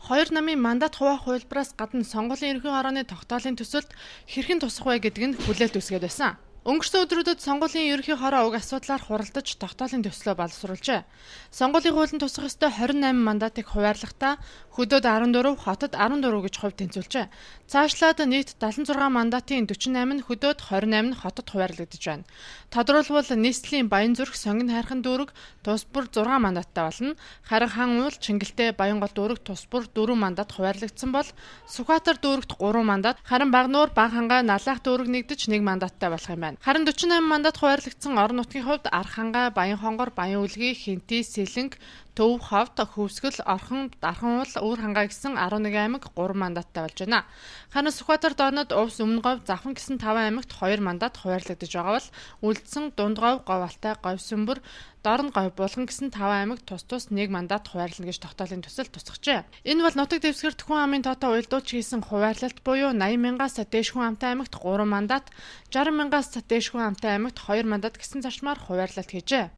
Хоёр намын мандат хуваах хувилбараас гадна сонгуулийн ерөнхий хорооны тогтоолын төсөлд хэрхэн тусах вэ гэдэг нь хүлээлт үүсгээд байсан. Өнгөрсөн өдрүүдэд сонгуулийн ерөнхий хороо уг асуудлаар хуралдаж тогтоолын төслөө боловсруулжээ. Сонгуулийн хуулинд тусах ёстой 28 мандатыг хуваарлахдаа хөдөөд 14, хотод 14 гэж хувь тэнцвүүлжээ. Цаашлаад нийт 76 мандатын 48 нь хөдөөд 28 нь хотод хуваарлагдаж байна. Тодорхойлбол нийслэлийн Баянзүрх, Сонгин хайрхан дүүрэг тус бүр 6 мандаттай болно. Харин хан уул, Чингэлтэй, Баянгол дүүрэг тус бүр 4 мандат хуваарлагдсан бол Сүхбаатар дүүрэгт 3 мандат, харин Багнуур, Банхангаа, Налаах дүүрэг нэгдэж 1 мандаттай болох юм байна. Харин 48 мандат хуваарлагдсан орон нутгийн хувьд Архангай, Баянхонгор, Баянүлгий, Хинти, Сэлэнг, Төв, Ховд, Хөвсгөл, Орхон, Дархан уул, Өвөр хангай гэсэн 11 аймаг 3 мандаттай болж байна. Харин Сүхбаатар дорнод Увс, Өмнөговь, Завхан гэсэн 5 аймагт 2 мандат хуваарлагдаж байгаа бол Үлдсэн, Дундговь, Говь Алтай, Говь Сүмбэр, Дорн, Говь Булган гэсэн 5 аймагт тус 1 мандат хуваарлана гэж тогтоолын төсөл тусгажээ. Энэ бол нутаг дэвсгэр Төхөн амын тоотоо уялдуулж хийсэн хуваарлалт буюу 80 мянгаас дээш хүн амтай аймагт 3 мандат, 60 мянгаас дээш хүн амтай аймагт 2 мандат гэсэн зарчмаар хуваарлалт хийжээ.